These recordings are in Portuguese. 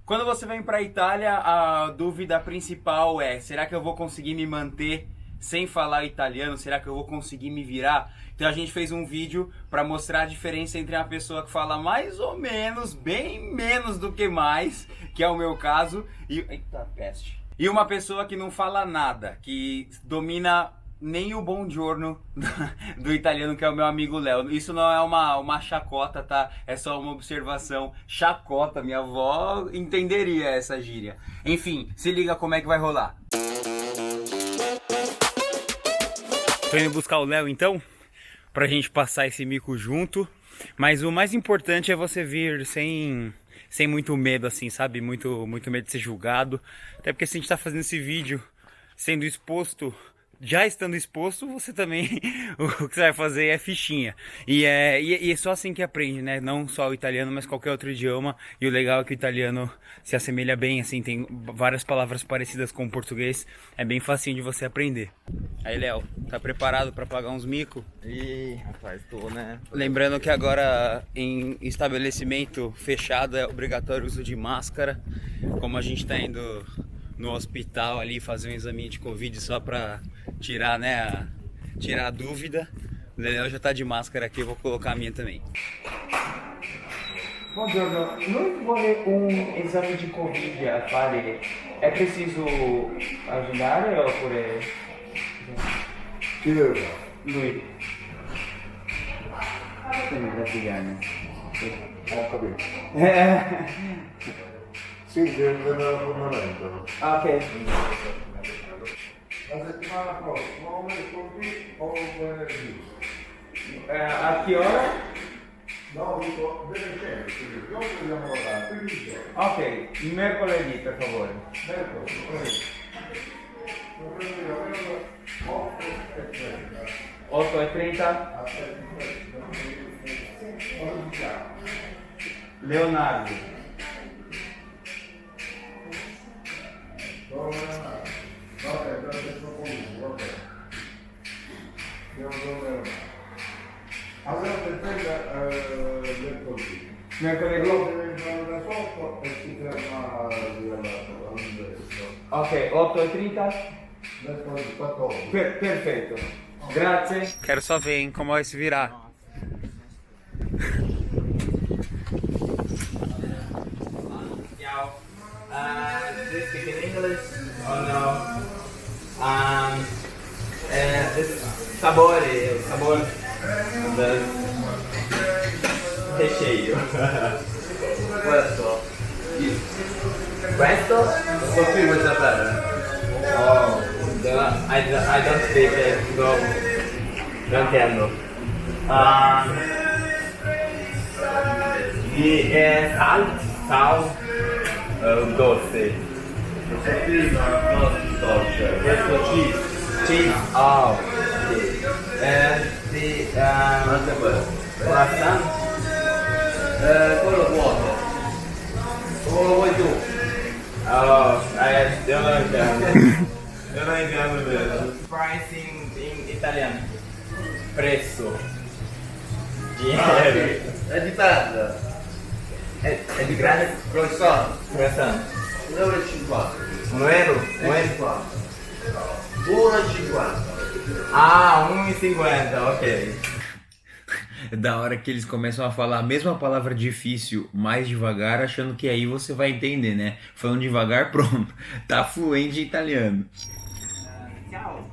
Quando você vem para a Itália, a dúvida principal é: será que eu vou conseguir me manter sem falar italiano? Será que eu vou conseguir me virar? Então a gente fez um vídeo para mostrar a diferença entre uma pessoa que fala mais ou menos, bem menos do que mais, que é o meu caso, e eita, peste. E uma pessoa que não fala nada, que domina nem o buongiorno do italiano, que é o meu amigo Léo. Isso não é uma chacota, tá? É só uma observação. Chacota, minha avó entenderia essa gíria. Enfim, se liga como é que vai rolar. Tô indo buscar o Léo então, pra gente passar esse mico junto. Mas o mais importante é você vir sem muito medo, assim, sabe? Muito medo de ser julgado. Até porque se a gente tá fazendo esse vídeo sendo exposto, já estando exposto, você também, o que você vai fazer é fichinha. E é só assim que aprende, né? Não só o italiano, mas qualquer outro idioma. E o legal é que o italiano se assemelha bem, assim, tem várias palavras parecidas com o português. É bem facinho de você aprender. Aí, Léo, tá preparado para pagar uns micos? Ih, rapaz, tô, né? Lembrando que agora em estabelecimento fechado é obrigatório o uso de máscara. Como a gente tá indo no hospital ali fazer um exame de Covid só pra tirar, né, tirar a dúvida. O Léo já tá de máscara aqui, eu vou colocar a minha também. Buongiorno, noi vuole esame de Covid a fare. É preciso agendare oppure... Lui. Sono brasiliano. Ho capito. Eh. Sì, deve dare l'appuntamento. Ok. La settimana prossima, o mercoledì o venerdì. A che ora? No, dico, deve scendere, quindi noi dobbiamo lavorare, quindi il giorno. Ok, mercoledì per favore. Mercoledì, mercoledì, 8:30. 8:30. Aspetta, Leonardo. vabbè, adesso comunque, vabbè. Allora per mercoledì. Mercoledì. Deve entrare da sotto e si ferma all'ingresso. Ok, 8:30. Mercoledì 14. Perfeito. Grazie. Quero só ver, hein, como vai se virar. Ciao. Do you speak in English? Oh no. Sabor del recheio. Questo? Sto qui questa terra. Oh, I don't speak it, no. Non intendo. Sal, doce. Questo cheese. Oh. And the croissant. Quello vuoto. Come lo vuoi tu? Oh, io non intendo. Io non intendo vero. Price in italiano. Prezzo. Dinheiro. È di tarda. È di grande? Croissant. Croissant. 1,50 1 euro? 1,50 1,50. Ah, 1,50, ok. É da hora que eles começam a falar a mesma palavra difícil mais devagar, achando que aí você vai entender, né? Falando devagar, pronto. Tá fluente em italiano. Tchau.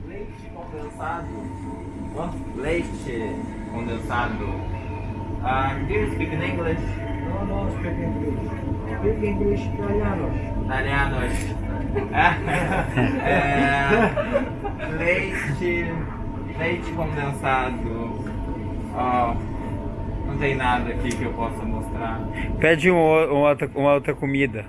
Leite condensado. Leite condensado. Do you speak in English? No, speak English. Speak English italiano. Italianos. Leite condensado. Ó, não tem nada aqui que eu possa mostrar. Pede uma outra comida.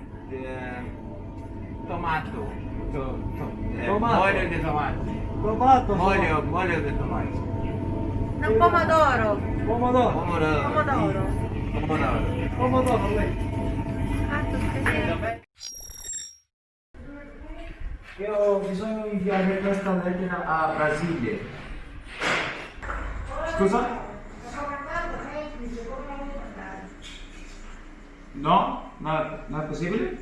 Tomato. Tomato. Molho de tomate. Tomato. Molho de tomate. Não, pomodoro. Pomodoro. Pomodoro. Pomodoro, lei. Ah, tu scrivi. Io ho bisogno di inviare questa lettera a Brasile. Scusa? No? Não é possível?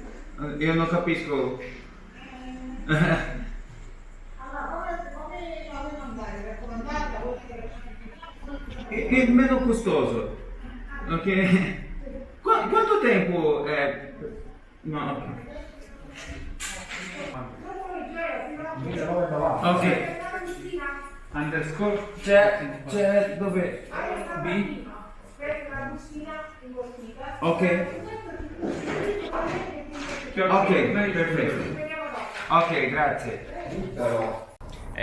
Eu não capisco. É menos custoso. Ok? Quanto tempo é... No, ok. Underscore. C'è dove? B? Ok. Ok, perfeito. Ok, grazie.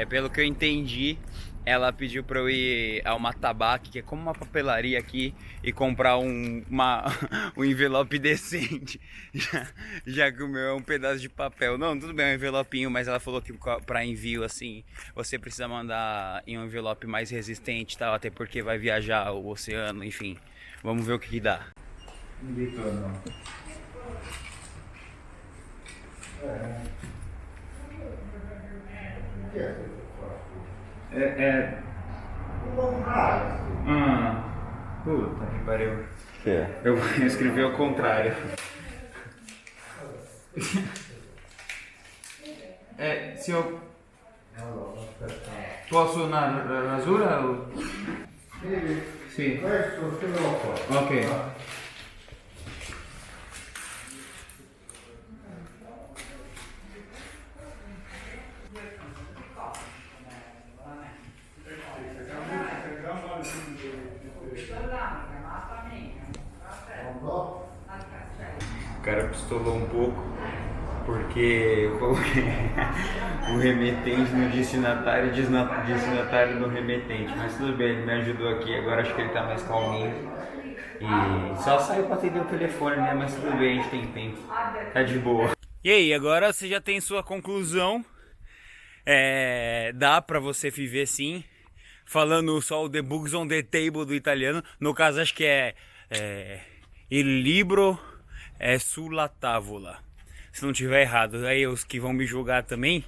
Pelo que eu entendi, ela pediu pra eu ir a uma tabaque, que é como uma papelaria aqui, e comprar um envelope decente. Já que o meu é um pedaço de papel. Não, tudo bem, é um envelopinho, mas ela falou que pra envio, assim, você precisa mandar em um envelope mais resistente e tal, até porque vai viajar o oceano, enfim. Vamos ver o que dá. Puta que pariu. Eu escrevi ao contrário. Se eu posso na rasura? Sì. Questo te lo fa. Ok. O cara pistolou um pouco porque eu coloquei o remetente no destinatário e destinatário no remetente, mas tudo bem, ele me ajudou aqui, agora acho que ele tá mais calminho e só saiu pra atender o telefone, né, mas tudo bem, a gente tem tempo, tá de boa. E aí, agora você já tem sua conclusão, dá pra você viver sim, falando só o The Books on the Table do italiano, no caso acho que é Il libro é sulla tavola, se não tiver errado. Aí os que vão me julgar também,